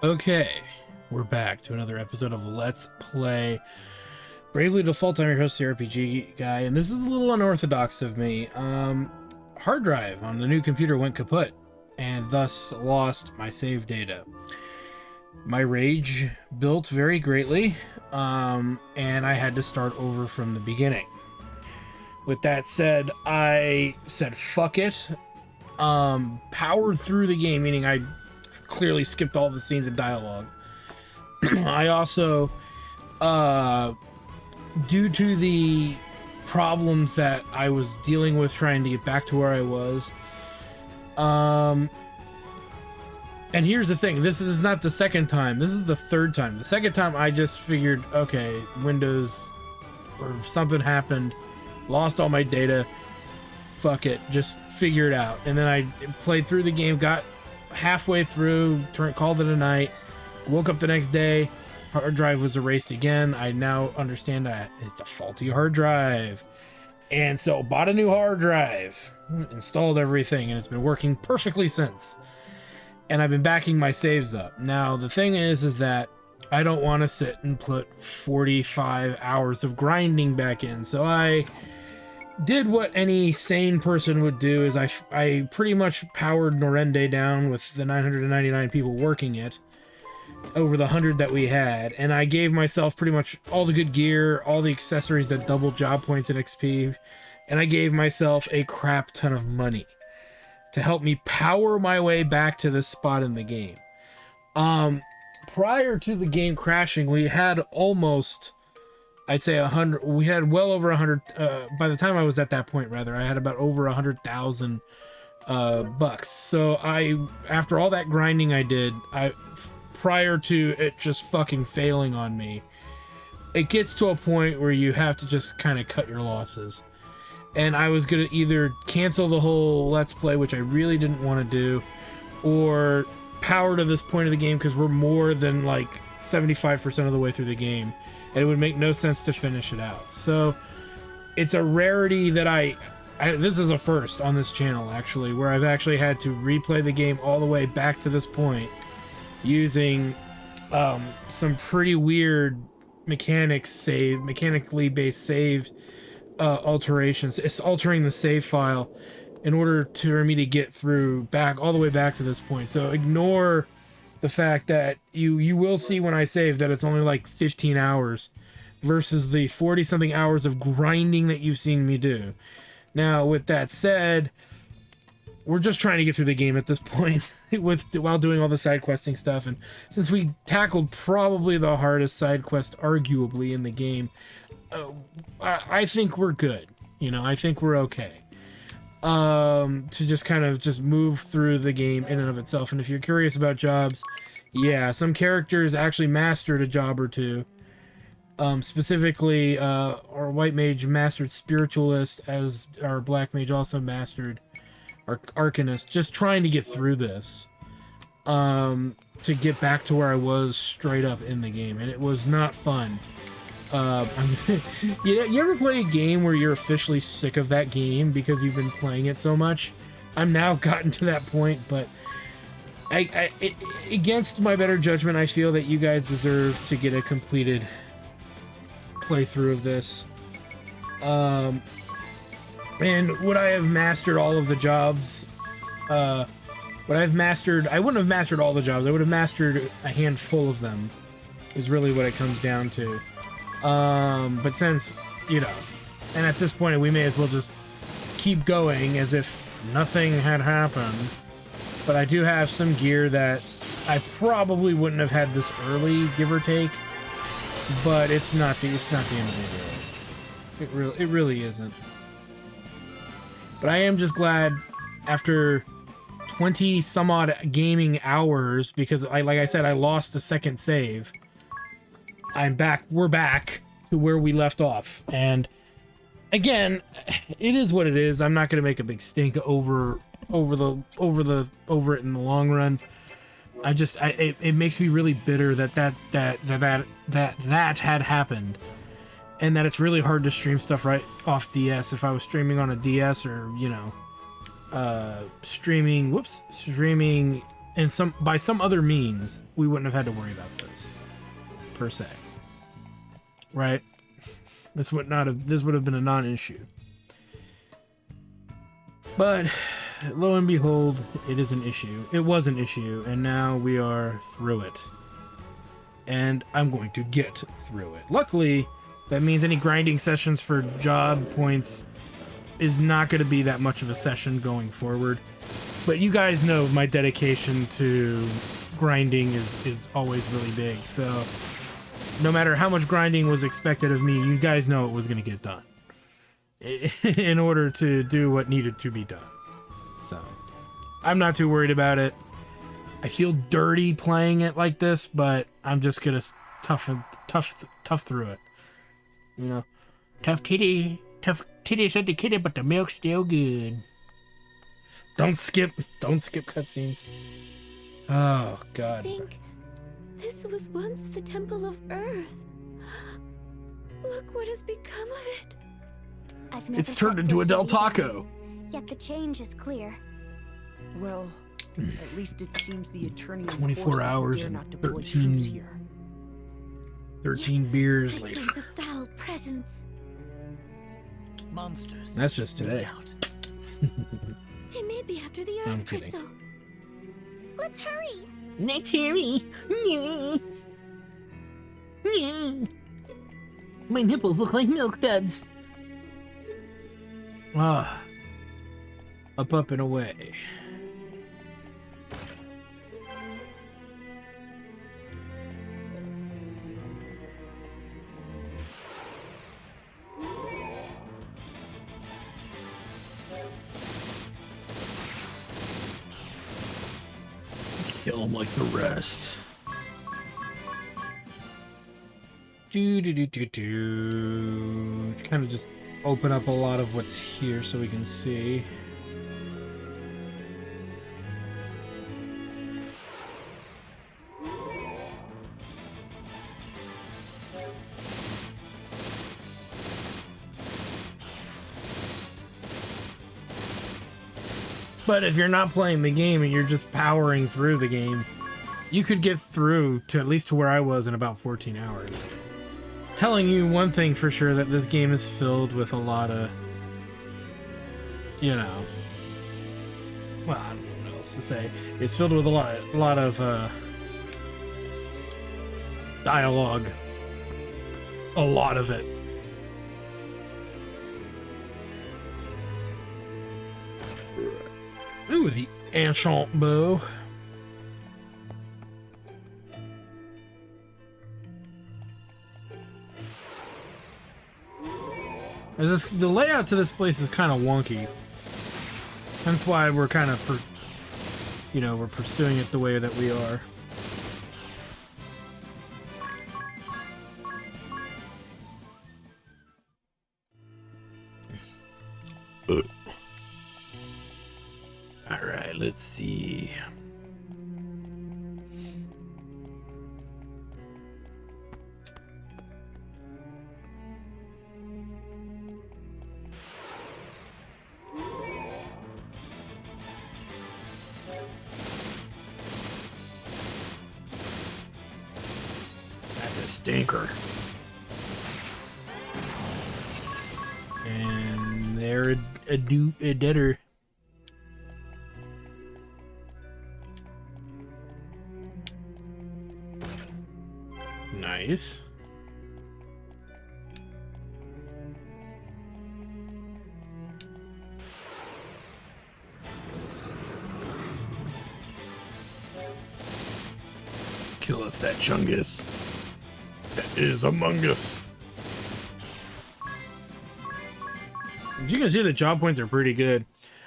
Okay, we're back to another episode of Let's Play Bravely Default. I'm your host, the RPG guy, and this is a little unorthodox of me. Hard drive on the new computer went kaput, and thus lost my save data. My rage built very greatly, and I had to start over from the beginning. With that said, I said fuck it, powered through the game, meaning I clearly skipped all the scenes and dialogue. I also, due to the problems that I was dealing with trying to get back to where I was, and here's the thing, this is not the second time, this is the third time. The second time I just figured, okay, Windows or something happened, lost all my data, fuck it, just figure it out. And then I played through the game, got halfway through, called it a night, woke up the next day, hard drive was erased again. I now understand that it's a faulty hard drive, and so bought a new hard drive, installed everything, and it's been working perfectly since. And I've been backing my saves up. Now the thing is that I don't want to sit and put 45 hours of grinding back in, so I did what any sane person would do. Is I pretty much powered Norende down with the 999 people working it over the 100 that we had, and I gave myself pretty much all the good gear, all the accessories that double job points and XP, and I gave myself a crap ton of money to help me power my way back to this spot in the game. Prior to the game crashing, we had almost, I'd say 100. We had well over 100. By the time I was at that point, rather, I had about over 100,000 bucks. So after all that grinding I did, prior to it just fucking failing on me, it gets to a point where you have to just kind of cut your losses. And I was gonna either cancel the whole Let's Play, which I really didn't want to do, or power to this point of the game because we're more than like 75% of the way through the game, and it would make no sense to finish it out. So it's a rarity that this is a first on this channel, actually, where I've actually had to replay the game all the way back to this point using some pretty weird mechanically based save alterations. It's altering the save file in order for me to get through all the way back to this point. So ignore the fact that you will see when I save that it's only like 15 hours versus the 40 something hours of grinding that you've seen me do. Now, with that said, we're just trying to get through the game at this point while doing all the side questing stuff, and since we tackled probably the hardest side quest arguably in the game, I think we're good. I think we're okay. To just kind of just move through the game in and of itself. And if you're curious about jobs, yeah, some characters actually mastered a job or two. Specifically, our white mage mastered spiritualist, as our black mage also mastered arcanist, just trying to get through this, to get back to where I was straight up in the game, and it was not fun. You ever play a game where you're officially sick of that game because you've been playing it so much? I'm now gotten to that point, but against my better judgment, I feel that you guys deserve to get a completed playthrough of this. And would I have mastered all of the jobs? I wouldn't have mastered all the jobs. I would have mastered a handful of them, is really what it comes down to. But since, and at this point we may as well just keep going as if nothing had happened. But I do have some gear that I probably wouldn't have had this early, give or take. But it's not the end of the world. It really isn't. But I am just glad after 20 some odd gaming hours, because like I said, I lost a second save. I'm back. We're back to where we left off, and again, it is what it is. I'm not going to make a big stink over it in the long run. It makes me really bitter that had happened, and that it's really hard to stream stuff right off DS. If I was streaming on a DS or streaming by some other means, we wouldn't have had to worry about this, per se. Right? This would have been a non-issue. But lo and behold, it is an issue. It was an issue, and now we are through it. And I'm going to get through it. Luckily, that means any grinding sessions for job points is not going to be that much of a session going forward. But you guys know my dedication to grinding is always really big, so no matter how much grinding was expected of me, you guys know it was going to get done in order to do what needed to be done. So I'm not too worried about it. I feel dirty playing it like this, but I'm just gonna tough through it. You know, tough titty said the kitty, but the milk's still good. Don't skip cutscenes. Oh God. I think this was once the Temple of Earth. Look what has become of it. It's turned into a Del Taco. Yet the change is clear. Well, at least it seems the Eternian 24 hours and 13 beers I later. sense a foul presence. Monsters. That's just today. They may be after the I'm Earth kidding. Crystal. Let's hurry. Let's hurry. My nipples look like milk duds. Ah, up and away. Kill him like the rest. Kind of just open up a lot of what's here so we can see. But if you're not playing the game and you're just powering through the game, you could get through to at least to where I was in about 14 hours. Telling you one thing for sure, that this game is filled with a lot of, you know, well, I don't know what else to say. It's filled with a lot of dialogue. A lot of it. Ooh, the ancient bow. The layout to this place is kind of wonky. That's why we're kind of, we're pursuing it the way that we are. All right, let's see. That's a stinker. And they're a deader. Nice. Kill us, that Chungus that is among us. As you can see, the job points are pretty good.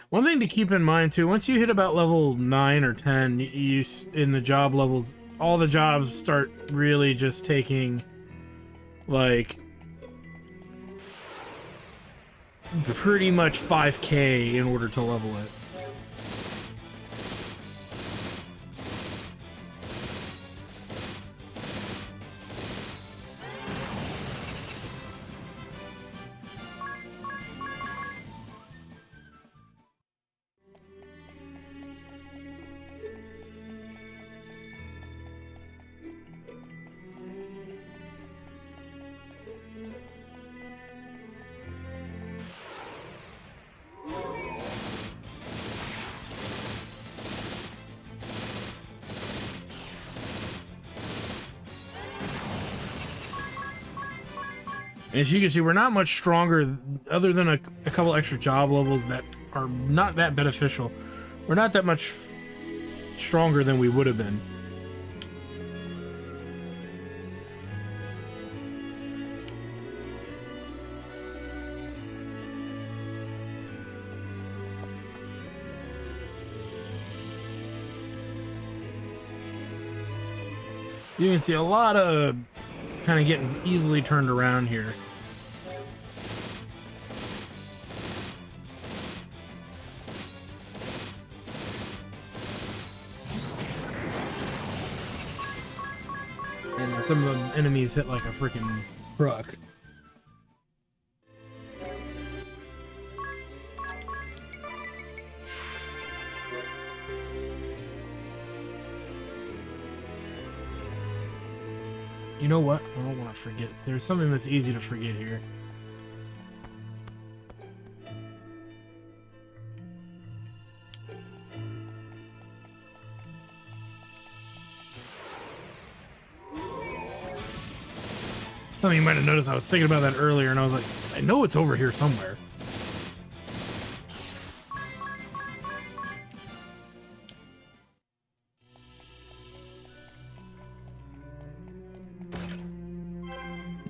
One thing to keep in mind too, once you hit about level 9 or 10, you in the job levels, all the jobs start really just taking like pretty much 5k in order to level it. And as you can see, we're not much stronger, other than a couple extra job levels that are not that beneficial. We're not that much stronger than we would have been. You can see a lot of kind of getting easily turned around here. And some of the enemies hit like a freaking truck. You know what? I don't want to forget. There's something that's easy to forget here. Something you might have noticed, I was thinking about that earlier, and I was like, I know it's over here somewhere.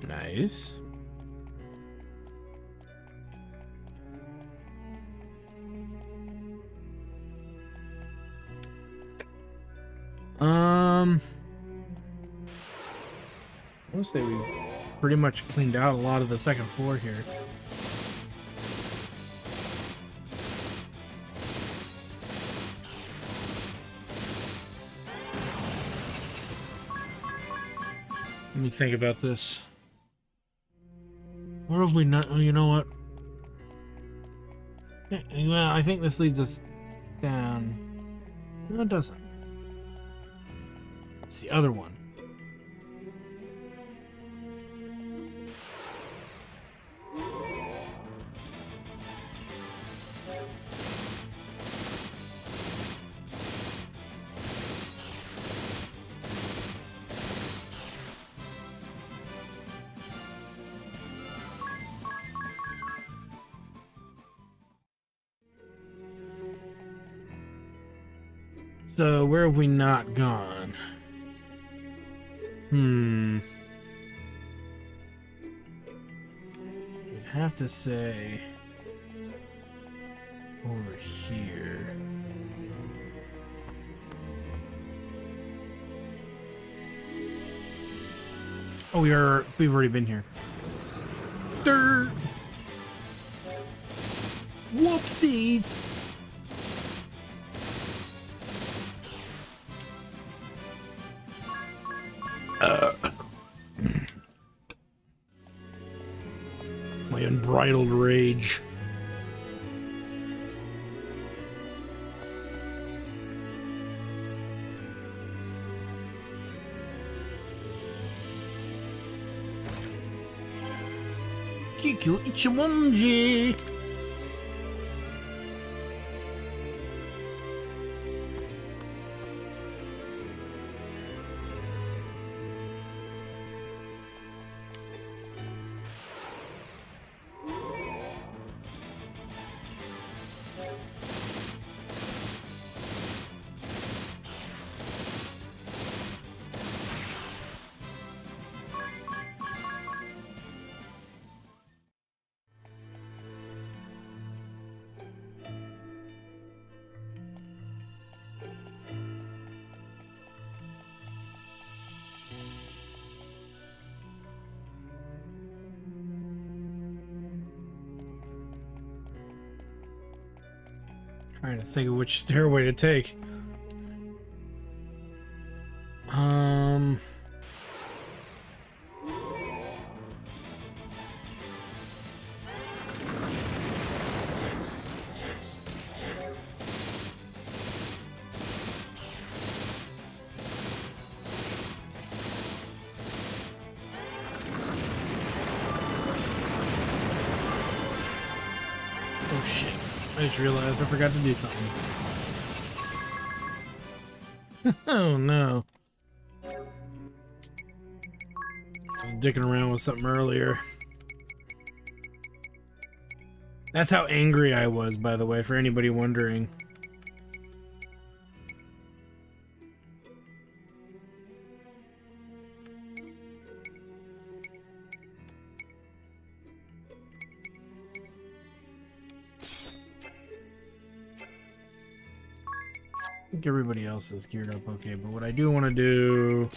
Nice. I want to say we've pretty much cleaned out a lot of the second floor here. Let me think about this. Where have we not? Oh, you know what? Yeah, well, I think this leads us down. No, it doesn't. It's the other one. So, where have we not gone? I'd have to say over here. Oh, we've already been here. Dirt. Whoopsies. My unbridled rage. Kikyo Ichimonji. Trying to think of which stairway to take. Oh shit. I just realized I forgot to do something. Oh no. I was dicking around with something earlier. That's how angry I was, by the way, for anybody wondering. I think everybody else is geared up okay, but what I do want to do...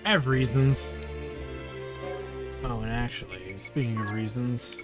I have reasons. Oh, and actually, speaking of reasons...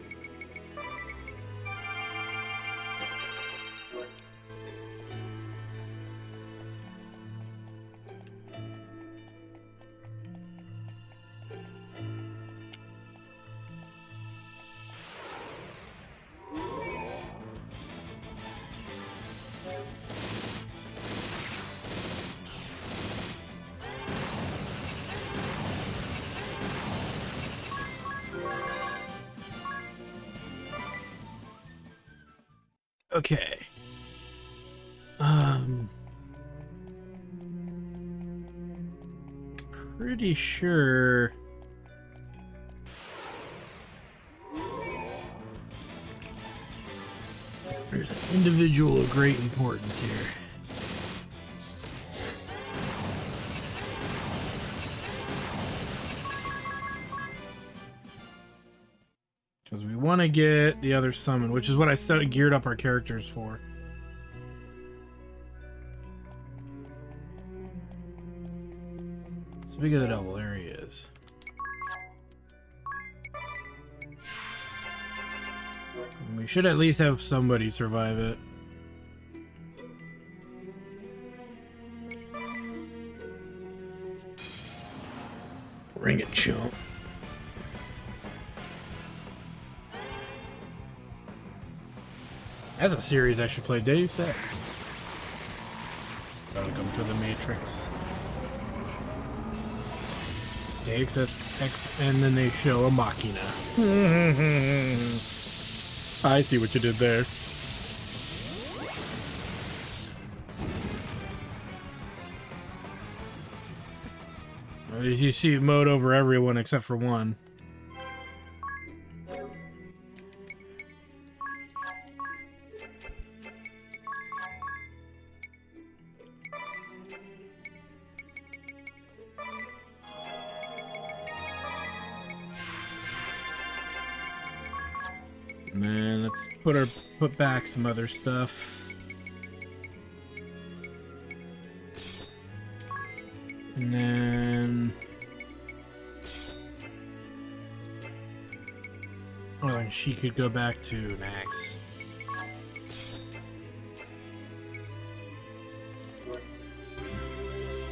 Okay. Pretty sure there's an individual of great importance here. Because we want to get the other summon, which is what I geared up our characters for. Speak of the devil, there he is. And we should at least have somebody survive it. Bring it, chump. As a series, I should play Deus Ex. Gotta come to the Matrix. Deus Ex, and then they show a Machina. I see what you did there. You see mode over everyone except for one. Man, let's put back some other stuff. And then oh, and she could go back to Max.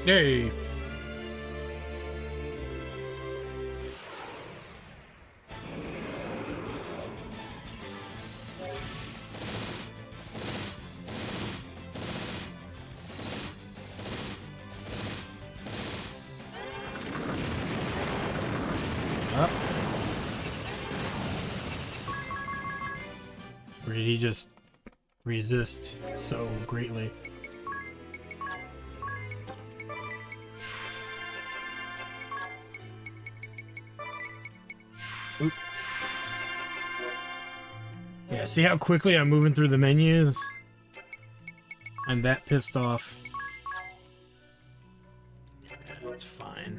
Yay! Or did he just resist so greatly? Oop. Yeah, see how quickly I'm moving through the menus? I'm that pissed off. Yeah, that's fine.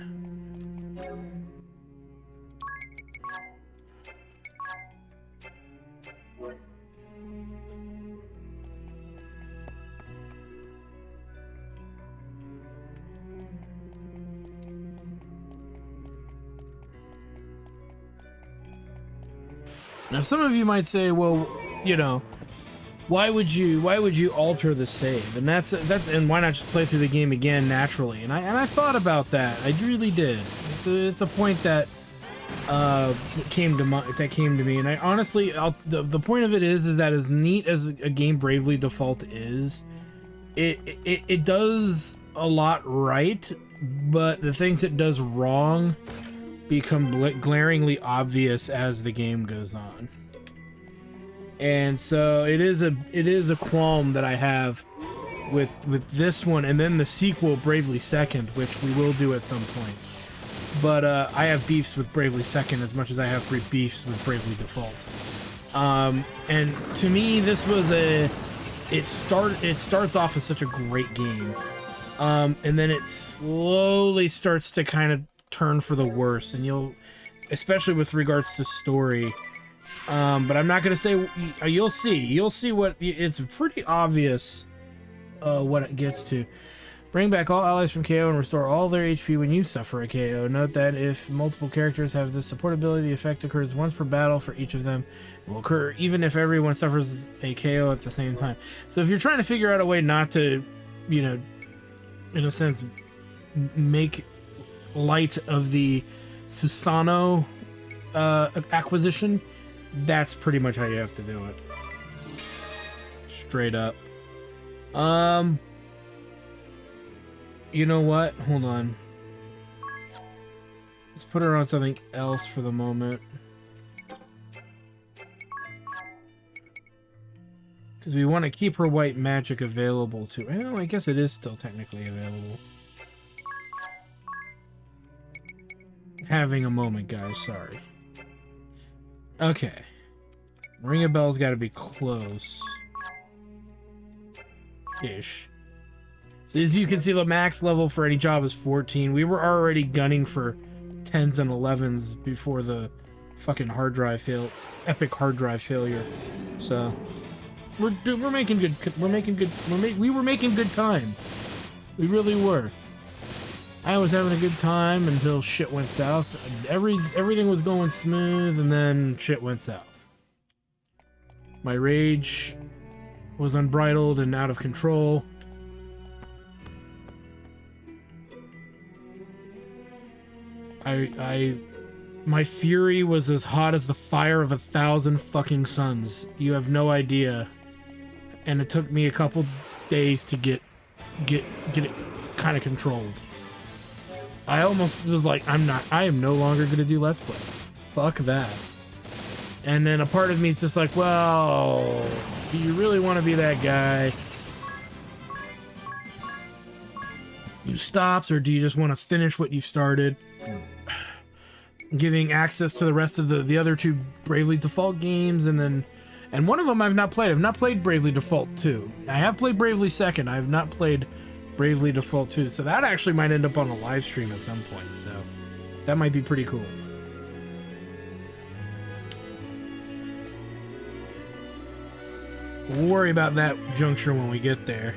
Now some of you might say, well, you know, why would you alter the save? And that's and why not just play through the game again naturally? And I thought about that. I really did. It's a point that that came to me, and I honestly, the point of it is that as neat as a game Bravely Default is, it does a lot right, but the things it does wrong become glaringly obvious as the game goes on. And so it is a qualm that I have with this one, and then the sequel, Bravely Second, which we will do at some point. But I have beefs with Bravely Second as much as I have beefs with Bravely Default. And to me, this was it starts off as such a great game, and then it slowly starts to kind of turn for the worse, and especially with regards to story. But I'm not gonna say. You'll see what it's pretty obvious. What it gets to. Bring back all allies from KO and restore all their HP when you suffer a KO. Note that if multiple characters have this support ability, the effect occurs once per battle for each of them. It will occur even if everyone suffers a KO at the same time. So if you're trying to figure out a way not to, in a sense, make light of the Susano acquisition, that's pretty much how you have to do it. Straight up. You know what? Hold on. Let's put her on something else for the moment. Because we want to keep her white magic available too. Well, I guess it is still technically available. Having a moment, guys. Sorry. Okay. Ring of Bells got to be close. Ish. So as you can see, the max level for any job is 14. We were already gunning for 10s and 11s before the fucking epic hard drive failure. So we were making good time. We really were. I was having a good time until shit went south. Everything was going smooth, and then shit went south. My rage was unbridled and out of control. My fury was as hot as the fire of 1,000 fucking suns. You have no idea. And it took me a couple days to get it kind of controlled. I almost was like, I am no longer gonna do Let's Plays. Fuck that. And then a part of me is just like, well, do you really want to be that guy who stops, or do you just want to finish what you've started? Giving access to the rest of the other two Bravely Default games, and one of them I've not played. I've not played Bravely Default 2. I have played Bravely Second. I have not played Bravely Default 2, so that actually might end up on a live stream at some point, so that might be pretty cool. We'll worry about that juncture when we get there.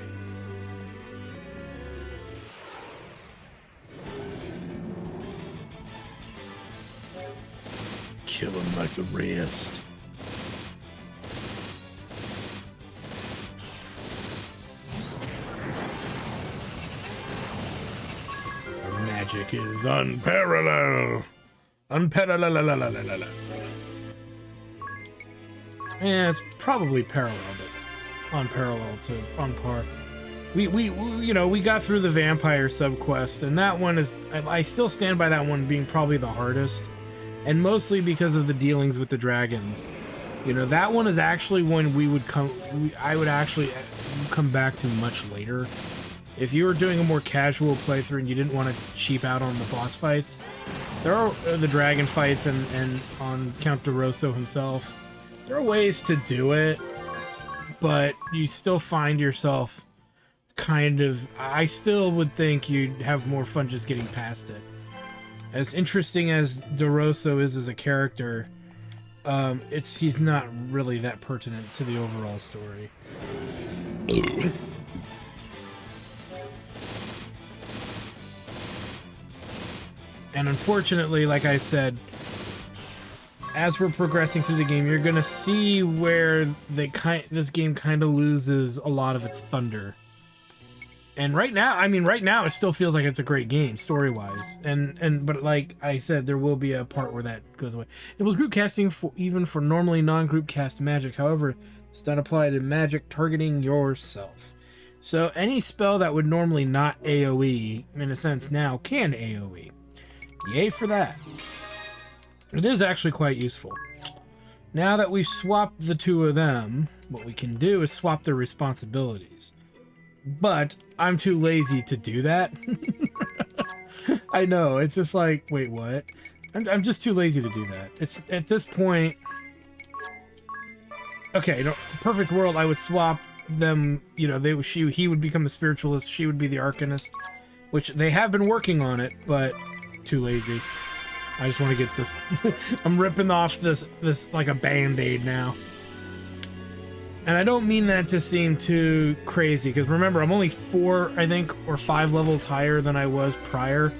Kill him like the rest. Our magic is unparalleled. Unparalleled. Yeah, it's probably parallel, but unparalleled to on par. We got through the vampire subquest, and that one is, I still stand by that one being probably the hardest. And mostly because of the dealings with the dragons. That one is actually one I would actually come back to much later. If you were doing a more casual playthrough and you didn't want to cheap out on the boss fights, there are the dragon fights and on Count DeRosso himself. There are ways to do it, but you still find yourself I still would think you'd have more fun just getting past it. As interesting as DeRosso is as a character, he's not really that pertinent to the overall story. And unfortunately, like I said, as we're progressing through the game, you're gonna see where this game kind of loses a lot of its thunder. And right now, I mean, right now it still feels like it's a great game story-wise. But like I said, there will be a part where that goes away. It was group casting even for normally non-group cast magic. However, it's not applied to magic targeting yourself. So any spell that would normally not AoE, in a sense now, can AoE. Yay for that. It is actually quite useful. Now that we've swapped the two of them, what we can do is swap their responsibilities. But I'm too lazy to do that. I know, it's just like, wait, what? I'm just too lazy to do that. It's at this point. Okay, no, perfect world, I would swap them. You know, he would become the spiritualist, she would be the arcanist, which they have been working on it, but too lazy. I just want to get this. I'm ripping off this like a band-aid now. And I don't mean that to seem too crazy, because remember, I'm only 4, I think, or 5 levels higher than I was prior,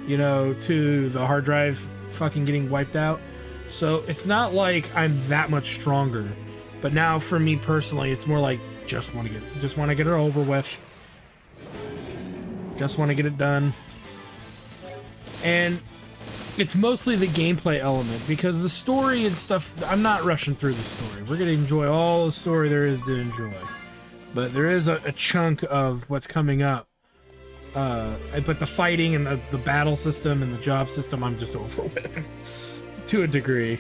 you know, to the hard drive fucking getting wiped out. So it's not like I'm that much stronger. But now, for me personally, it's more like just want to get it over with. Just want to get it done. And it's mostly the gameplay element, because the story and stuff, I'm not rushing through the story. We're going to enjoy all the story there is to enjoy. But there is a chunk of what's coming up. But the fighting and the battle system and the job system, I'm just over with. To a degree.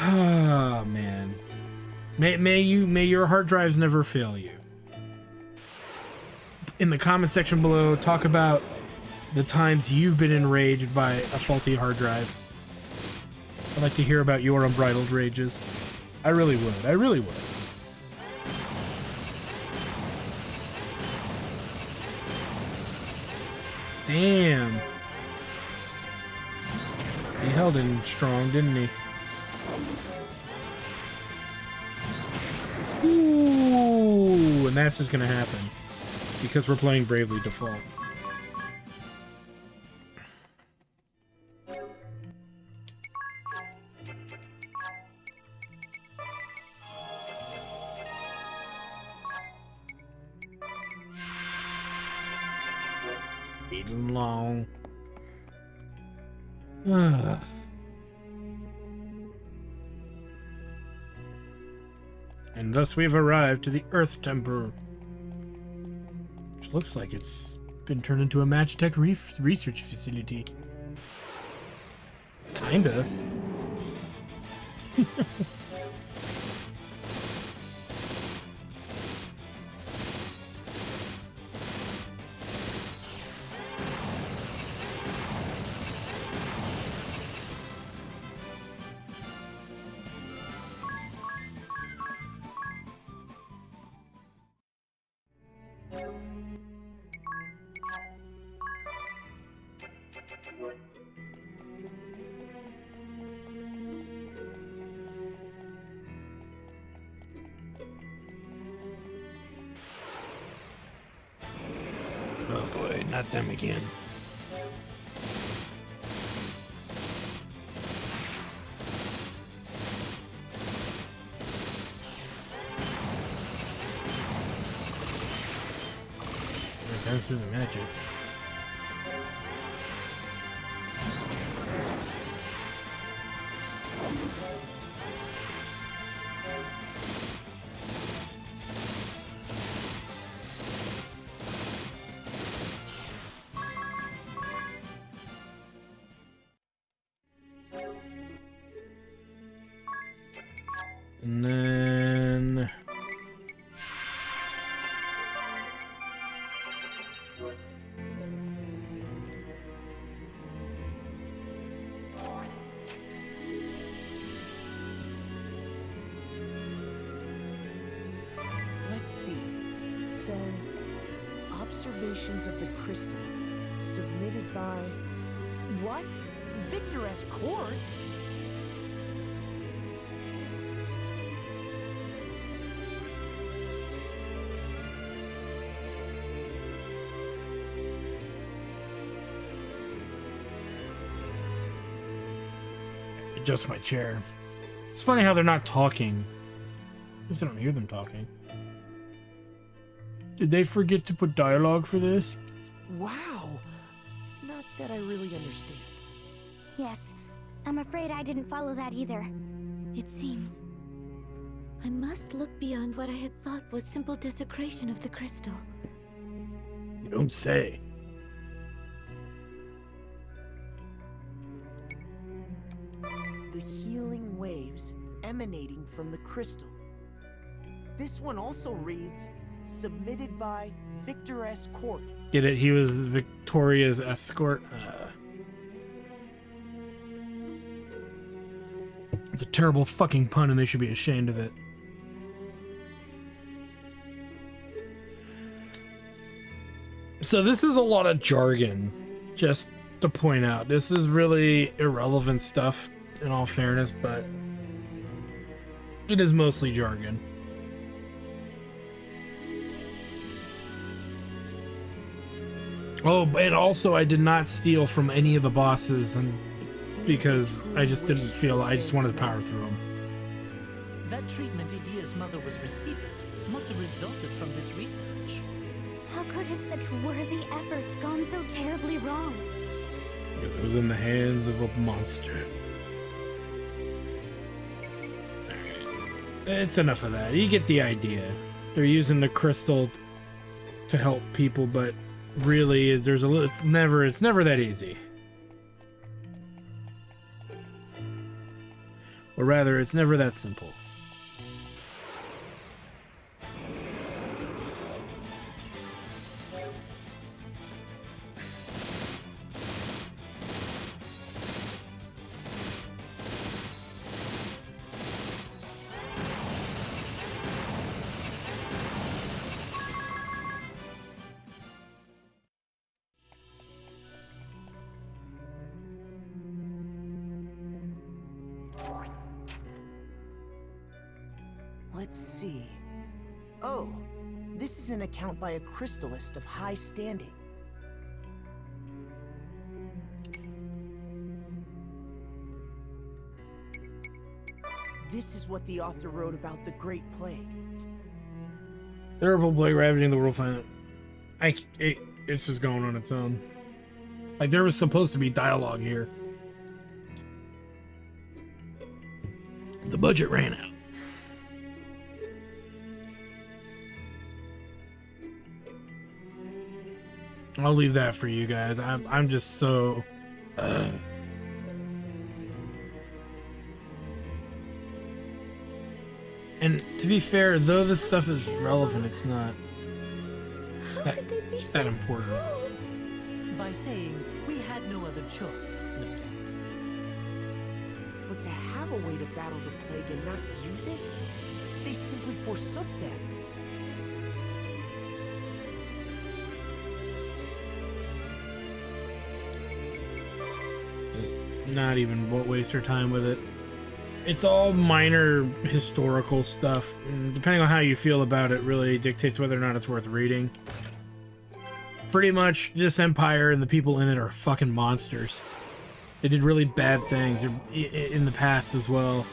Oh, man. May your hard drives never fail you. In the comment section below, talk about the times you've been enraged by a faulty hard drive. I'd like to hear about your unbridled rages. I really would. Damn. He held in strong, didn't he? Ooh, and that's just gonna happen. Because we're playing Bravely Default. Long. And thus we've arrived to the Earth Temple, which looks like it's been turned into a Magitech research facility. Kinda. Oh boy, not them again. We're going through the magic. And then Let's see. It says observations of the crystal submitted by what? Victor S. Court? adjust my chair. It's funny how they're not talking. At least I don't hear them talking. Did they forget to put dialogue for this? Wow. Not that I really understand. Yes, I'm afraid I didn't follow that either. It seems I must look beyond what I had thought was simple desecration of the crystal. You don't say. The healing waves emanating from the crystal. This one also reads, submitted by Victor S. Court. Get it? He was Victoria's escort. It's a terrible fucking pun and they should be ashamed of it. So this is a lot of jargon, just to point out. This is really irrelevant stuff, in all fairness, but it is mostly jargon. Oh, and also I did not steal from any of the bosses, and because I just didn't feel, I just wanted to power through them. That treatment Idia's mother was receiving must have resulted from this research. How could have such worthy efforts gone so terribly wrong? Because it was in the hands of a monster. It's enough of that. You get the idea. They're using the crystal to help people, but really, it's never that easy. Or rather, it's never that simple. Let's see. Oh, this is an account by a crystallist of high standing. This is what the author wrote about the Great Plague. Terrible plague ravaging the world. It's just going on its own. Like, there was supposed to be dialogue here. The budget ran out. I'll leave that for you guys. I'm just so... And to be fair, though this stuff is relevant, it's not How could they be so that important. cruel? By saying we had no other choice, no doubt. But to have a way to battle the plague and not use it, they simply forsook them. Just not even waste your time with it. It's all minor historical stuff. And depending on how you feel about it, really dictates whether or not it's worth reading. Pretty much, this empire and the people in it are fucking monsters. They did really bad things in the past as well.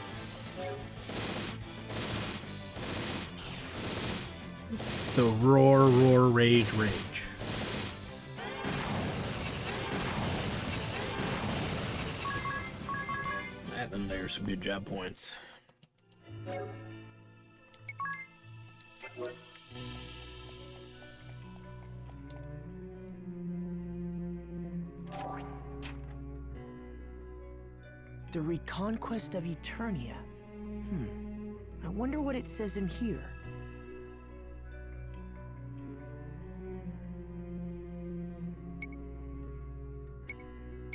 So roar, roar, rage, rage. And there's some good job points. The Reconquest of Eternia. I wonder what it says in here.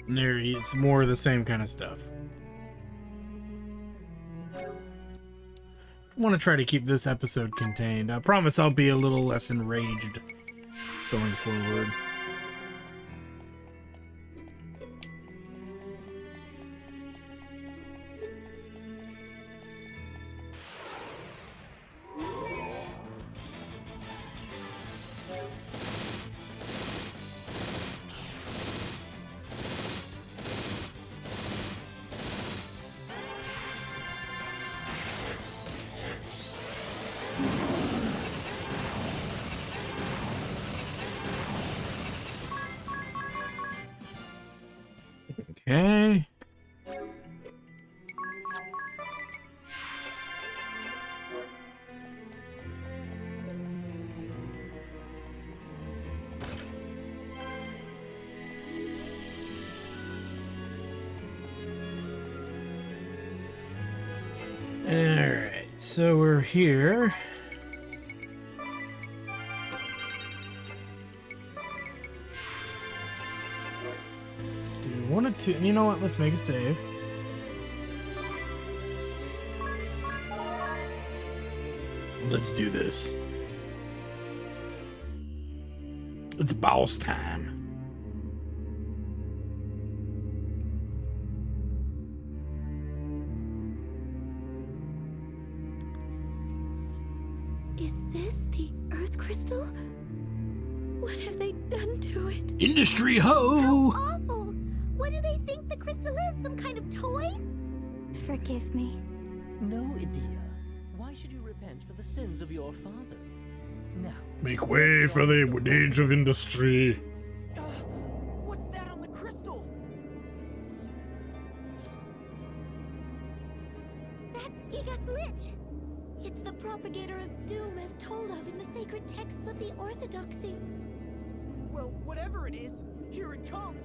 And there, it's more of the same kind of stuff. I want to try to keep this episode contained. I promise I'll be a little less enraged going forward. Okay. Alright, so we're here. Let's do one or two. You know what? Let's make a save. Let's do this. It's boss time. Is this the Earth Crystal? What have they done to it? Industry ho! Awful! What do they think the crystal is? Some kind of toy? Forgive me. No, Idia. Why should you repent for the sins of your father? Now, Make way for the age of industry. what's that on the crystal? That's Gigas Lich! It's the propagator of doom as told of in the sacred texts of the Orthodoxy. Well, whatever it is, here it comes.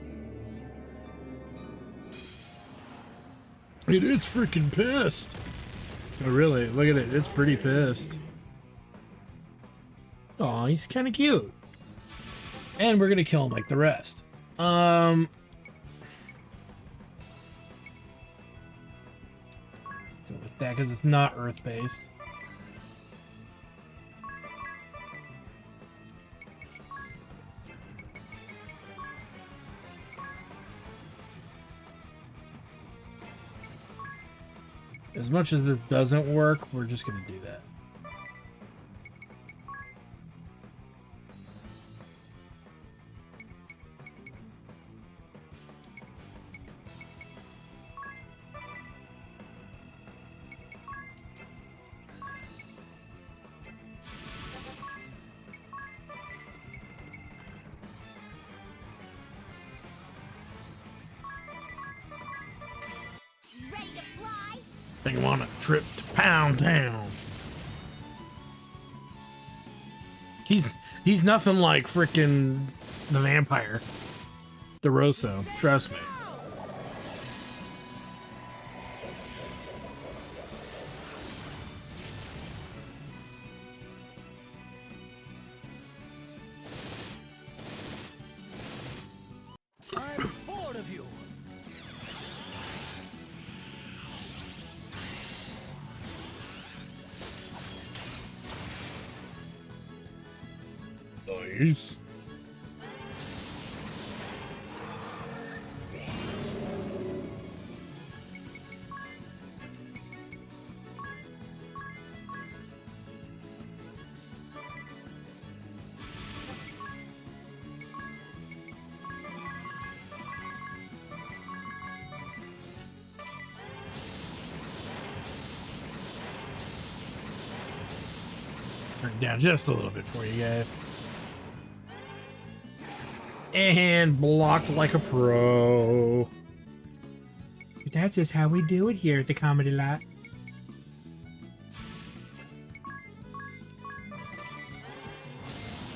It is freaking pissed. Oh, really? Look at it. It's pretty pissed. Aw, he's kind of cute. And we're gonna kill him like the rest. Go with that because it's not Earth-based. As much as it doesn't work, we're just gonna do that. Ready to fly? Think I'm on a trip to Pound Town. He's nothing like frickin' the vampire. DeRosso, trust me. I'm bored of you. Nice. Turn it down just a little bit for you guys. And blocked like a pro. That's just how we do it here at the Comedy Lot.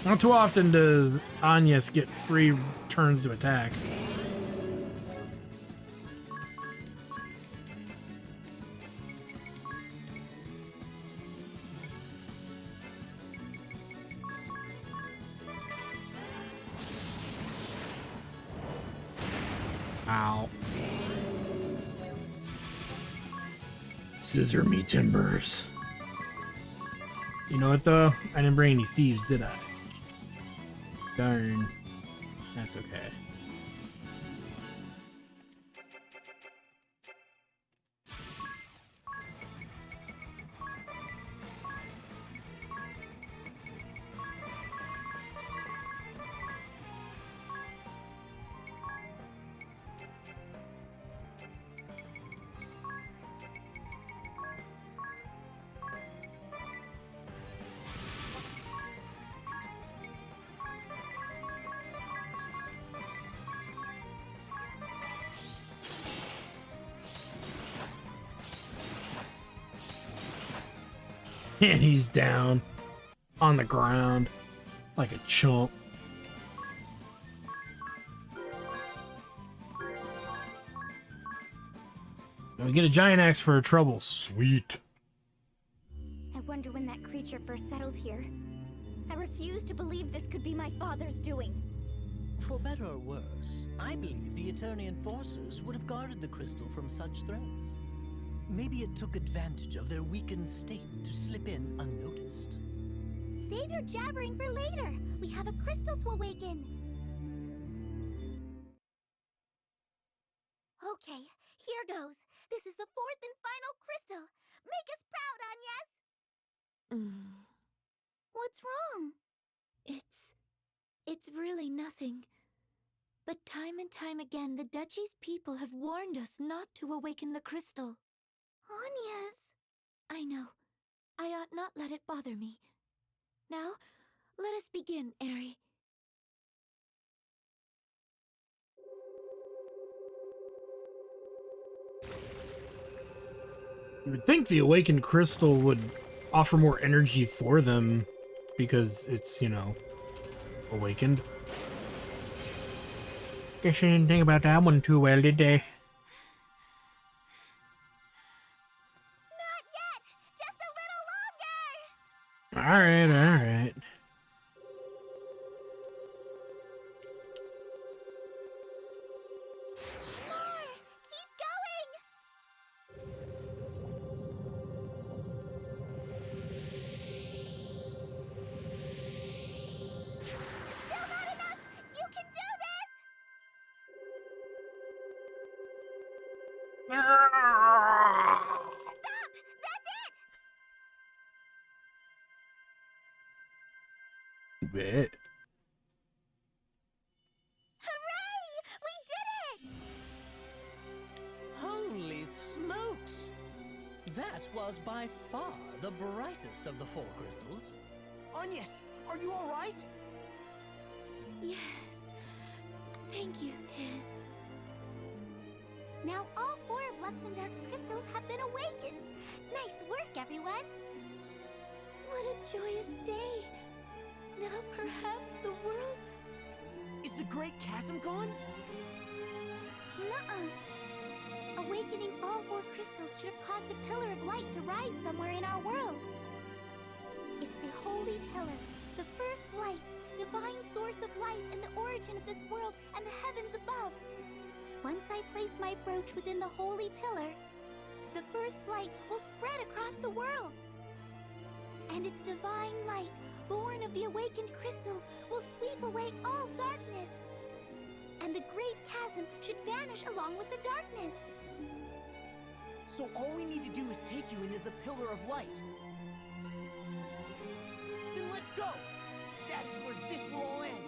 Not too often does Agnes get free turns to attack. Ow. Scissor me timbers. You know what though? I didn't bring any thieves, did I? Darn. That's okay. And he's down on the ground like a chump. And we get a giant axe for our trouble. Sweet. I wonder when that creature first settled here. I refuse to believe this could be my father's doing. For better or worse, I believe the Eternian forces would have guarded the crystal from such threats. Maybe it took advantage of their weakened state to slip in unnoticed. Save your jabbering for later. We have a crystal to awaken. Okay, here goes. This is the fourth and final crystal. Make us proud, Agnes! What's wrong? It's really nothing. But time and time again, the Duchy's people have warned us not to awaken the crystal. Agnes! I know. I ought not let it bother me. Now, let us begin, Aerie. You would think the awakened crystal would offer more energy for them because it's, you know, awakened. Guess you didn't think about that one too well, did they? Not yet! Just a little longer! Alright, alright. More! Keep going! Still not enough! You can do this! Stop! That's it! Bet. Hooray! We did it! Holy smokes! That was by far the brightest of the 4 crystals. Agnes, are you alright? Yes. Thank you, Tiz. Now all 4 of Luxembourg's crystals have been awakened. Nice work, everyone! What a joyous day! Now perhaps the world... Is the Great Chasm gone? Nuh-uh. Awakening all 4 crystals should have caused a pillar of light to rise somewhere in our world. It's the Holy Pillar, the first light, divine source of life and the origin of this world and the heavens above. Once I place my brooch within the Holy Pillar, the first light will spread across the world. And its divine light, born of the awakened crystals, will sweep away all darkness. And the Great Chasm should vanish along with the darkness. So all we need to do is take you into the Pillar of Light. Then let's go! That is where this will all end.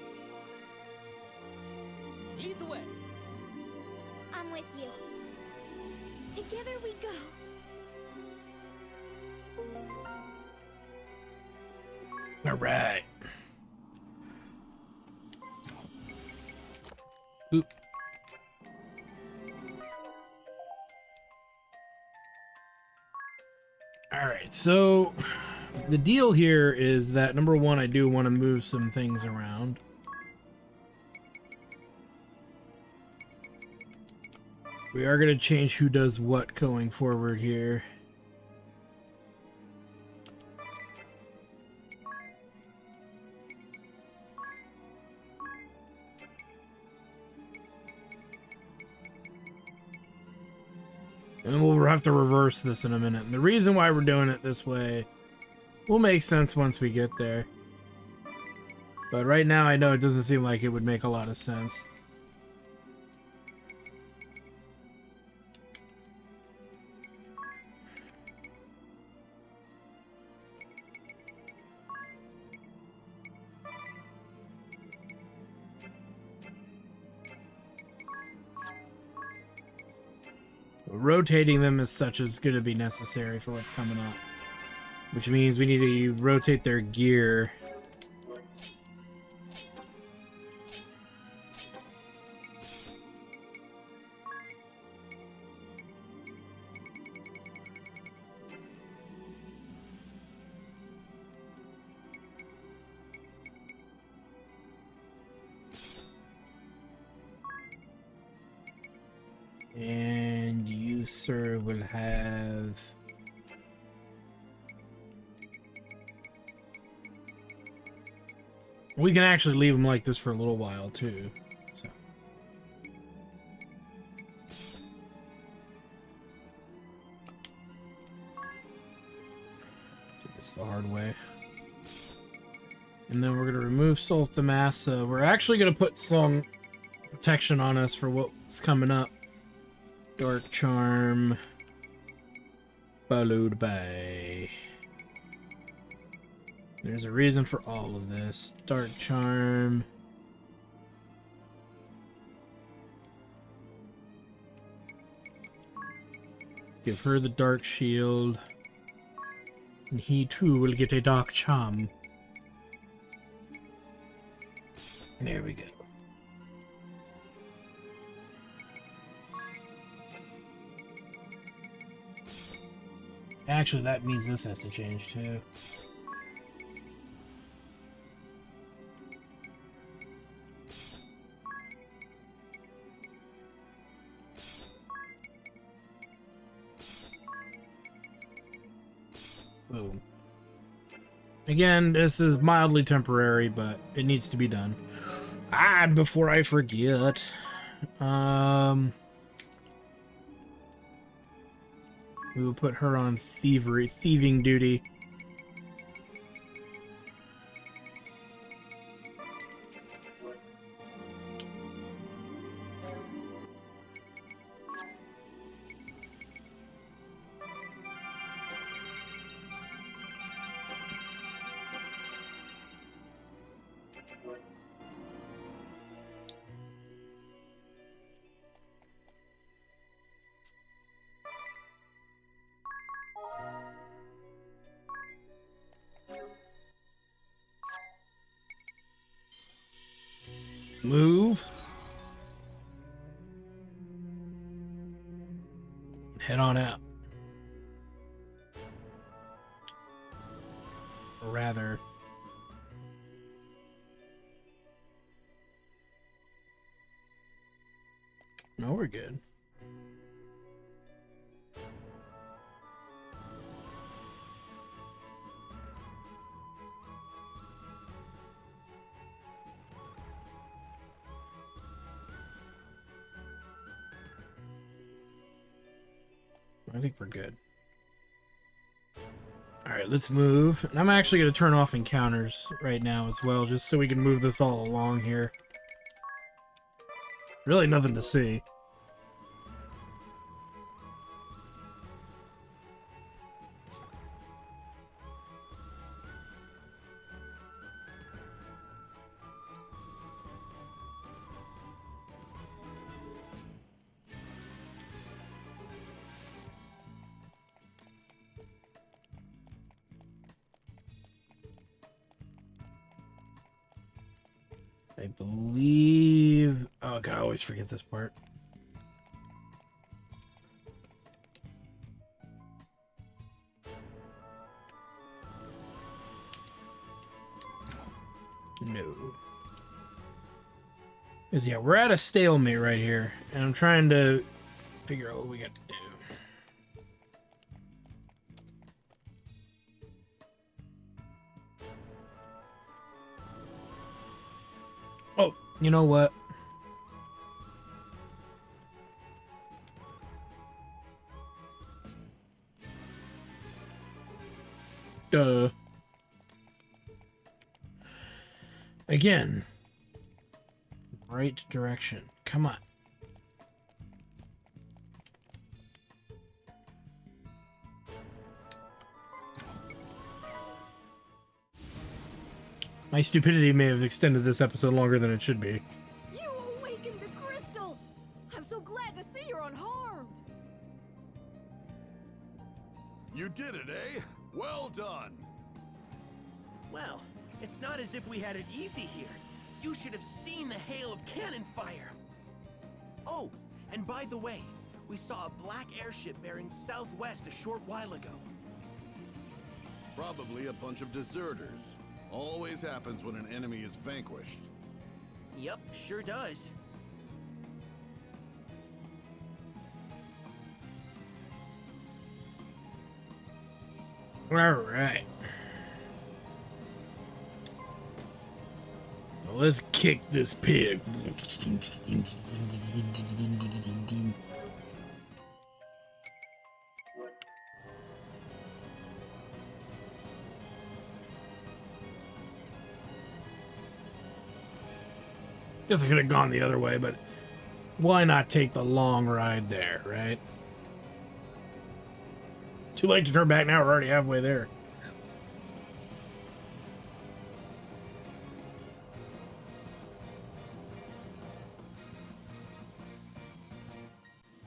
Lead the way. I'm with you. Together we go. Alright. Oop. Alright, so the deal here is that number one, I do want to move some things around. We are going to change who does what going forward here. And we'll have to reverse this in a minute. And the reason why we're doing it this way will make sense once we get there. But right now, I know it doesn't seem like it would make a lot of sense. Rotating them as such is going to be necessary for what's coming up. Which means we need to rotate their gear. And you, sir, will have... We can actually leave them like this for a little while, too. So. Do this the hard way. And then we're going to remove Sulf the Massa. We're actually going to put some protection on us for what's coming up. Dark Charm. Followed by... There's a reason for all of this. Dark Charm. Give her the Dark Shield. And he too will get a Dark Charm. There we go. Actually, that means this has to change too. Boom. Again, this is mildly temporary, but it needs to be done. And before I forget, we will put her on thieving duty. Move. Head on out. Or rather... No, we're good. I think we're good. Alright, let's move. And I'm actually going to turn off encounters right now as well, just so we can move this all along here. Really nothing to see. I believe... Oh god, I always forget this part. No. Because yeah, we're at a stalemate right here. And I'm trying to figure out what we got to do. Oh, you know what? Duh. Again. Right direction. Come on. My stupidity may have extended this episode longer than it should be. You awakened the crystal! I'm so glad to see you're unharmed! You did it, eh? Well done. Well, it's not as if we had it easy here. You should have seen the hail of cannon fire. Oh, and by the way, we saw a black airship bearing southwest a short while ago. Probably a bunch of deserters. Always happens when an enemy is vanquished. Yep, sure does. All right. So let's kick this pig. Guess I could have gone the other way, but why not take the long ride there, right? Too late to turn back now, we're already halfway there.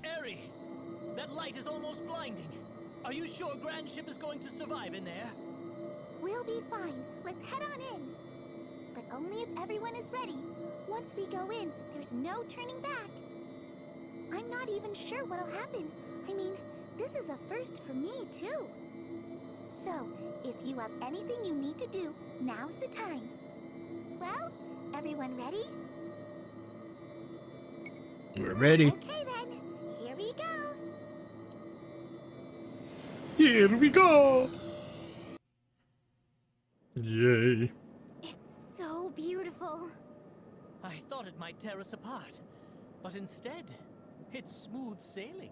Eri, that light is almost blinding. Are you sure Grand Ship is going to survive in there? We'll be fine. Let's head on in. But only if everyone is ready. Once we go in, there's no turning back. I'm not even sure what'll happen. I mean, this is a first for me, too. So, if you have anything you need to do, now's the time. Well, everyone ready? We're ready. Okay then, here we go. Here we go. Yay. It's so beautiful. I thought it might tear us apart, but instead, it's smooth sailing.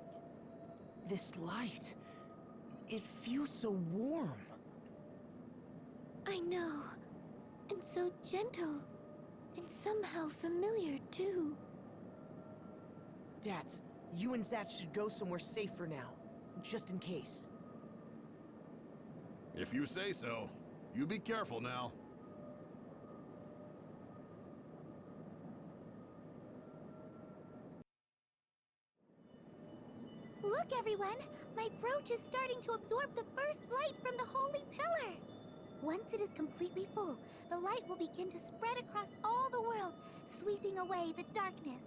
This light, it feels so warm. I know. And so gentle. And somehow familiar, too. Dats, you and Zat should go somewhere safe for now, just in case. If you say so. You be careful now. Look, everyone! My brooch is starting to absorb the first light from the holy pillar! Once it is completely full, the light will begin to spread across all the world, sweeping away the darkness.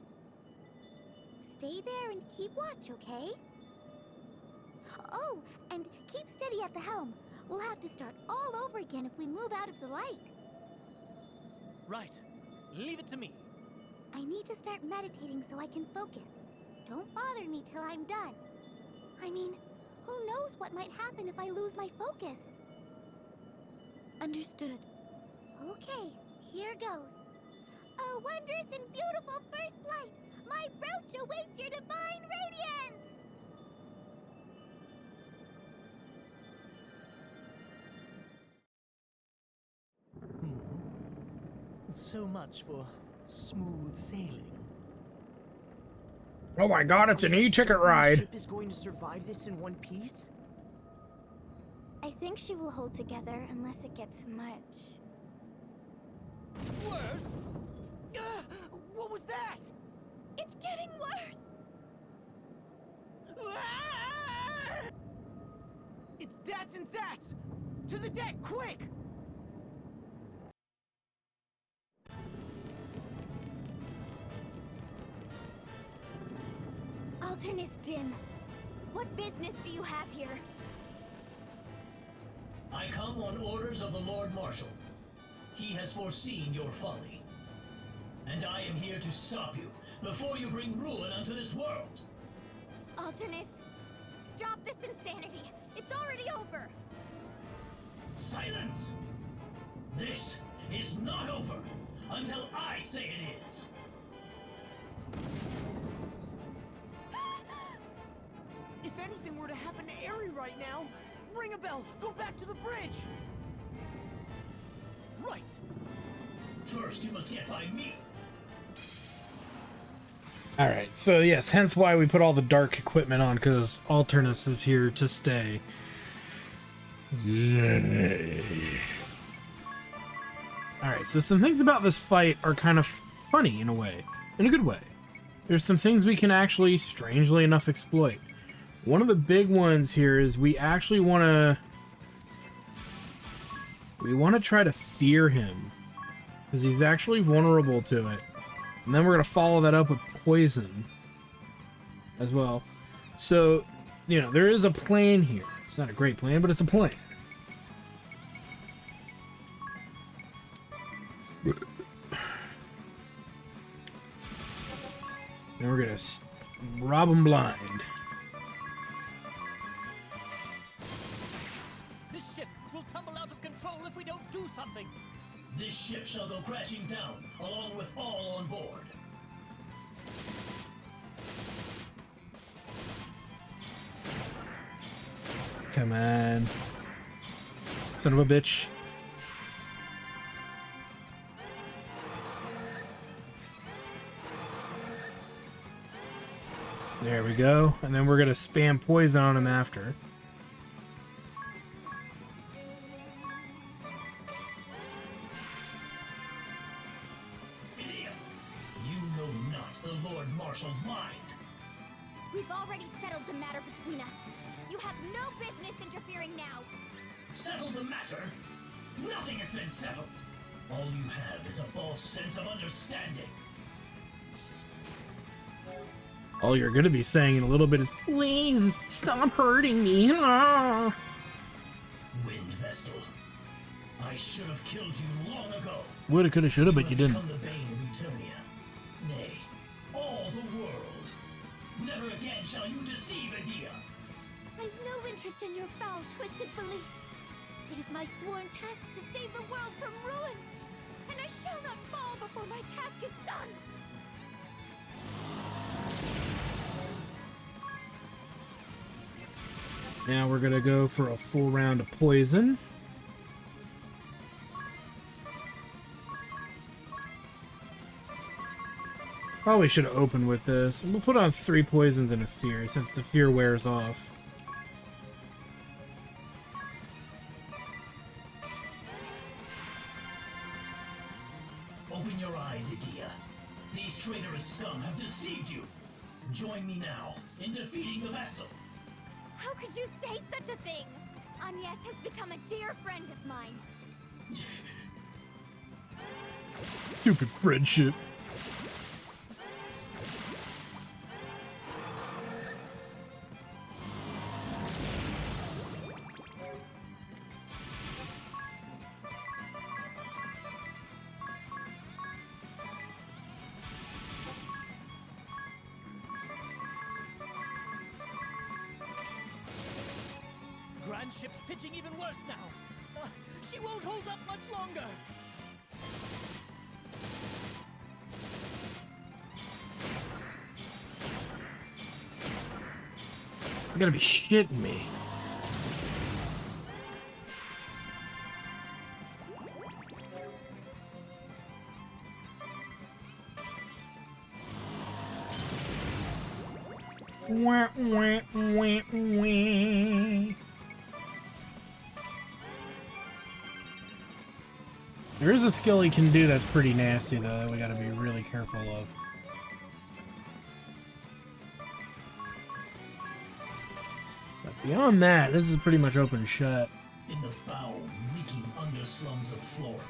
Stay there and keep watch, okay? Oh, and keep steady at the helm. We'll have to start all over again if we move out of the light. Right. Leave it to me. I need to start meditating so I can focus. Don't bother me till I'm done. I mean, who knows what might happen if I lose my focus? Understood. Okay, here goes. A wondrous and beautiful first light! My brooch awaits your divine radiance! So much for smooth sailing. Oh my god, it's an e-ticket The ride. ship is going to survive this in one piece? I think she will hold together unless it gets much. Worse? What was that? It's getting worse! It's Dats and Zats! To the deck, quick! Artemis Dim, what business do you have here? I come on orders of the Lord Marshal. He has foreseen your folly. And I am here to stop you before you bring ruin unto this world. Artemis, stop this insanity! It's already over! Silence! This is not over until I say it is. If anything were to happen to Eri right now, ring a bell, go back to the bridge! Right. First, you must get by me. Alright, so yes, hence why we put all the dark equipment on, because Alternus is here to stay. Yay. Alright, so some things about this fight are kind of funny in a way. In a good way. There's some things we can actually, strangely enough, exploit. One of the big ones here is we actually want to... We want to try to fear him. Because he's actually vulnerable to it. And then we're going to follow that up with poison as well. So, you know, there is a plan here. It's not a great plan, but it's a plan. Then we're going to rob him blind. This crashing down, along with all on board. Come on. Son of a bitch. There we go. And then we're gonna spam poison on him after. Idiot! You know not the Lord Marshal's mind. We've already settled the matter between us. You have no business interfering now. Settle the matter? Nothing has been settled. All you have is a false sense of understanding. All you're gonna be saying in a little bit is, Please stop hurting me. Ah. Wind Vestal. I should have killed you long ago. woulda, coulda, shoulda, but you didn't. Become the bane of Eternia. Nay, all the world. Never again shall you deceive Edea. I've no interest in your foul, twisted belief. It is my sworn task to save the world from ruin, and I shall not fall before my task is done. Now we're gonna go for a full round of poison. Probably should have opened with this. We'll put on 3 poisons and a fear, since the fear wears off. Open your eyes, Edea. These traitorous scum have deceived you. Join me now in defeating the Vestal. How could you say such a thing? Agnes has become a dear friend of mine. Stupid friendship. Grand ship's pitching even worse now. She won't hold up much longer. You gotta be shitting me. Wah, wah, wah, wah. There is a skill he can do that's pretty nasty, though, that we gotta be really careful of. But beyond that, this is pretty much open shut. In the foul, reeking underslums of Florida,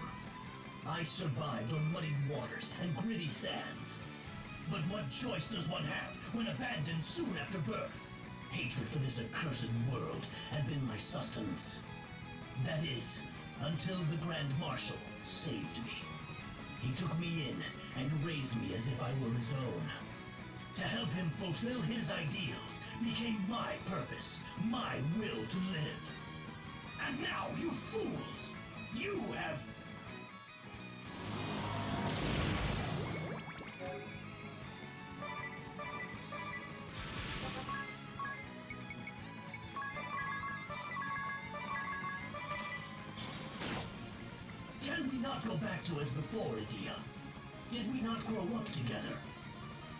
I survived on muddy waters and gritty sands. But what choice does one have when abandoned soon after birth? Hatred for this accursed world had been my sustenance. That is, until the Grand Marshal saved me. He took me in and raised me as if I were his own. To help him fulfill his ideals became my purpose, my will to live. And now, you fools, you have... Can we not go back to as before, Edea? Did we not grow up together?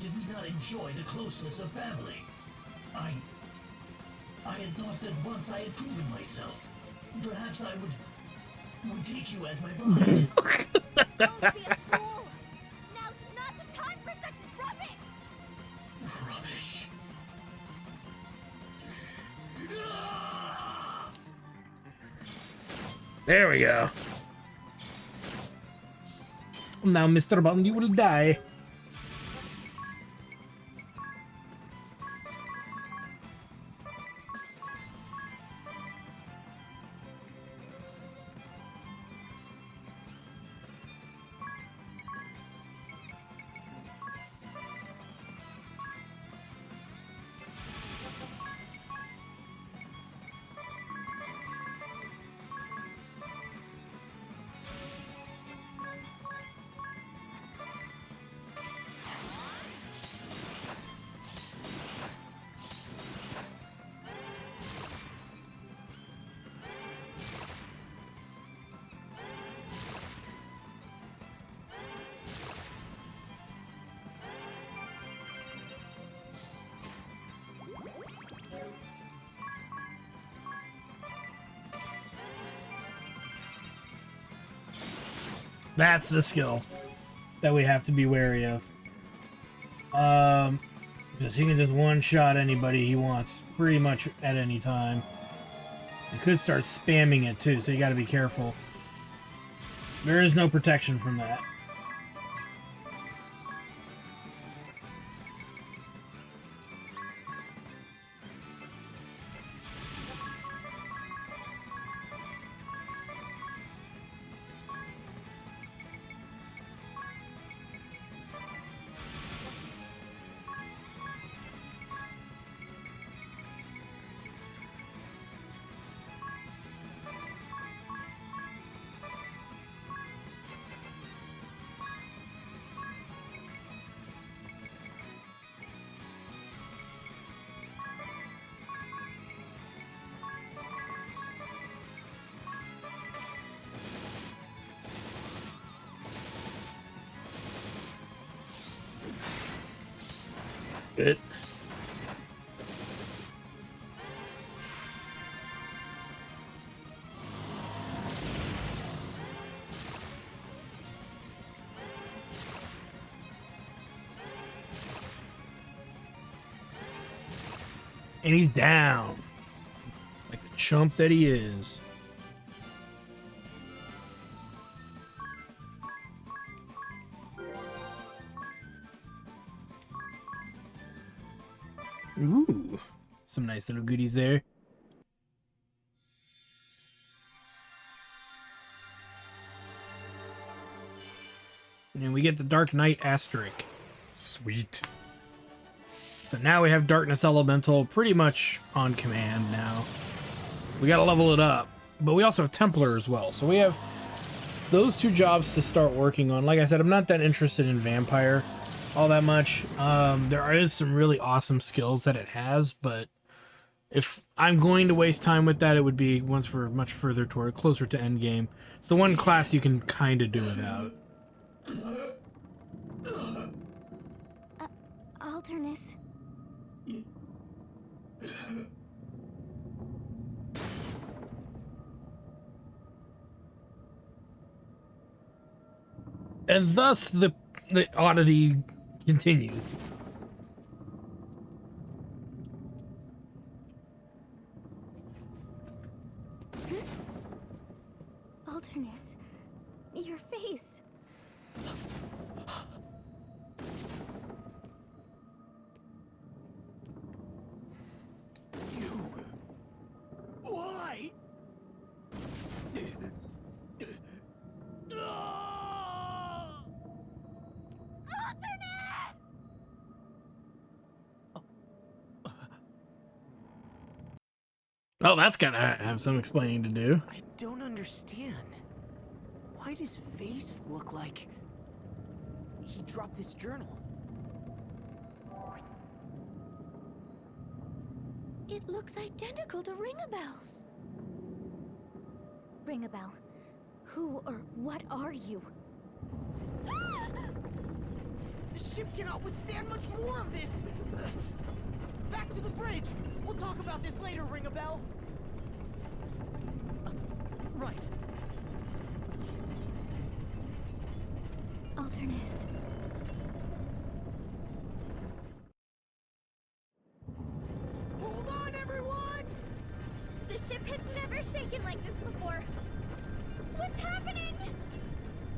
Did we not enjoy the closeness of family? I had thought that once I had proven myself, perhaps I would take you as my bride. Don't be a fool! Now's not the time for such rubbish! Rubbish. There we go. Now, Mr. Bond, you will die. That's the skill that we have to be wary of. Because he can just one-shot anybody he wants pretty much at any time. He could start spamming it too, so you gotta be careful. There is no protection from that. Good. And he's down. Like the chump that he is. Ooh, some nice little goodies there. And we get the Dark Knight asterisk. Sweet. So now we have Darkness Elemental pretty much on command now. We gotta level it up. But we also have Templar as well. So we have those two jobs to start working on. Like I said, I'm not that interested in Vampire all that much. There is some really awesome skills that it has, but if I'm going to waste time with that, it would be once we're much further toward, closer to endgame. It's the one class you can kind of do without. Alternus. And thus the oddity continues. Alternus. Your face. Why? Oh, that's gonna have some explaining to do. I don't understand. Why does face look like he dropped this journal? It looks identical to Ring-a-Bell's. Ring-a-Bell, who or what are you? The ship cannot withstand much more of this! Back to the bridge! We'll talk about this later, Ring-a-Bell! Right. Alternus. Hold on, everyone! The ship has never shaken like this before. What's happening?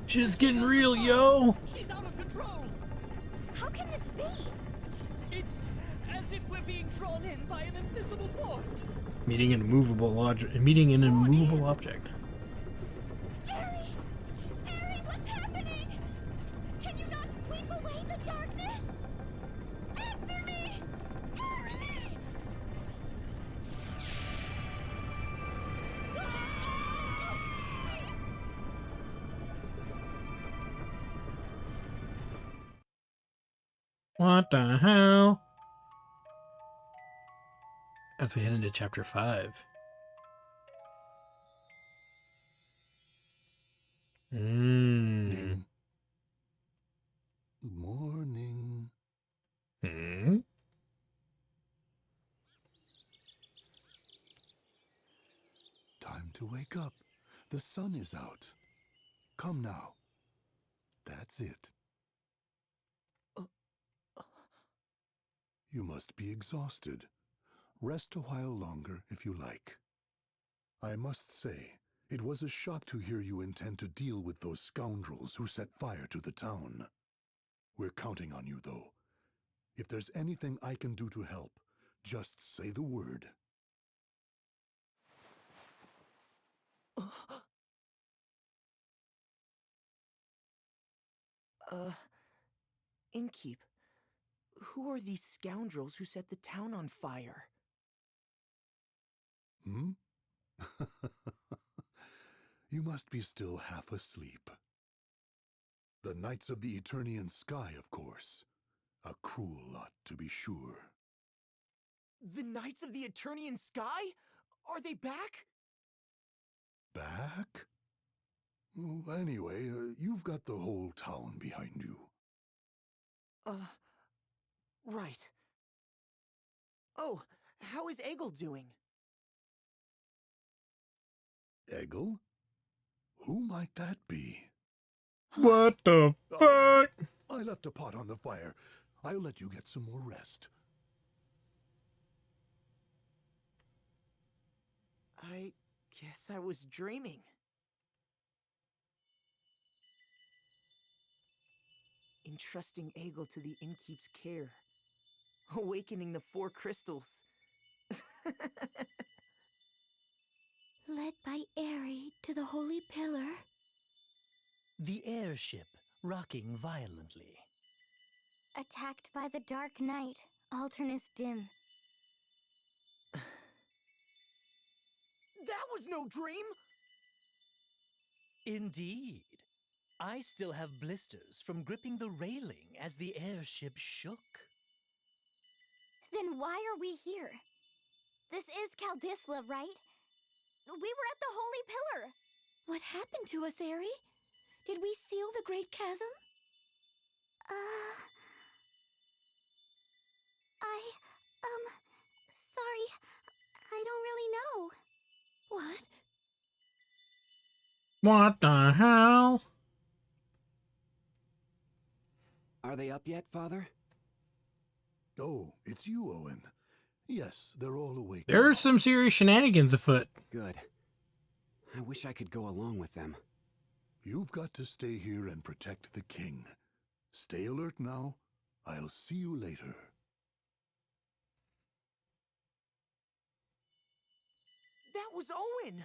Shit's getting real, yo. She's out of control! How can this be? It's as if we're being drawn in by an invisible force! Meeting an immovable object. Meeting an immovable object. Harry! Harry, what's happening? Can you not sweep away the darkness? Answer me! Harry! What the hell? As we head into chapter 5. Morning. Time to wake up. The sun is out. Come now. That's it. You must be exhausted. Rest a while longer if you like. I must say, it was a shock to hear you intend to deal with those scoundrels who set fire to the town. We're counting on you, though. If there's anything I can do to help, just say the word. Innkeep, who are these scoundrels who set the town on fire? Hmm? You must be still half asleep. The Knights of the Eternian Sky, of course. A cruel lot, to be sure. The Knights of the Eternian Sky? Are they back? Back? Anyway, you've got the whole town behind you. Right. Oh, how is Egil doing? Egil? Who might that be? What the fuck? I left a pot on the fire. I'll let you get some more rest. I guess I was dreaming. Entrusting Egil to the innkeep's care. Awakening the 4 crystals. Led by Aerie to the Holy Pillar. The airship rocking violently. Attacked by the Dark Knight, Artemis Dim. That was no dream! Indeed. I still have blisters from gripping the railing as the airship shook. Then why are we here? This is Caldisla, right? We were at the Holy Pillar. What happened to us, Aerie? Did we seal the Great Chasm? Sorry. I don't really know. What? What the hell? Are they up yet, Father? Oh, it's you, Owen. Yes, they're all awake. There's some serious shenanigans afoot. Good. I wish I could go along with them. You've got to stay here and protect the king. Stay alert now. I'll see you later. That was Owen!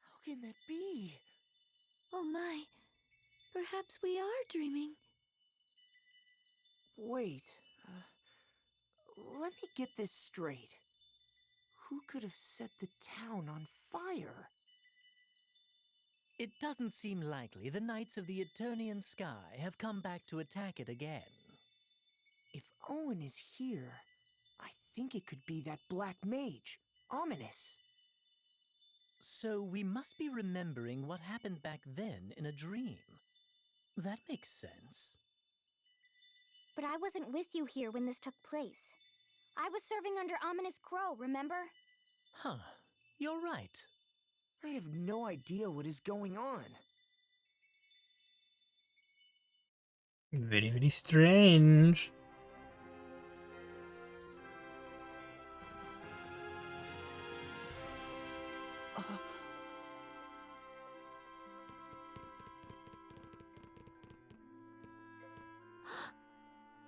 How can that be? Oh my. Perhaps we are dreaming. Wait. Let me get this straight. Who could have set the town on fire? It doesn't seem likely the Knights of the Eternian Sky have come back to attack it again. If Owen is here, I think it could be that black mage, Ominous. So we must be remembering what happened back then in a dream. That makes sense. But I wasn't with you here when this took place. I was serving under Ominous Crow, remember? Huh. You're right. I have no idea what is going on. Very, very strange.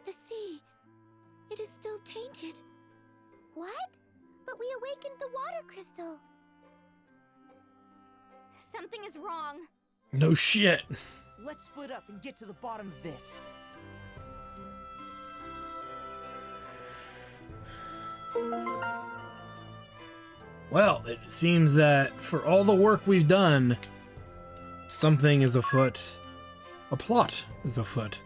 The sea. It is still tainted. What? But we awakened the water crystal. Something is wrong. No shit. Let's split up and get to the bottom of this. Well, it seems that for all the work we've done, something is afoot. A plot is afoot.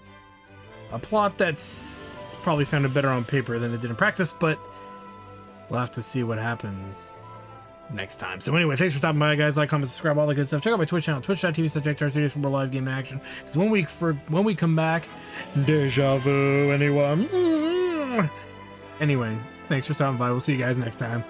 A plot that's probably sounded better on paper than it did in practice, but we'll have to see what happens next time. So anyway, thanks for stopping by, guys. Like, comment, subscribe, all that good stuff. Check out my Twitch channel, twitch.tv/JackTarStudios for more live game action. Because when we come back, deja vu, anyone? Anyway, thanks for stopping by. We'll see you guys next time.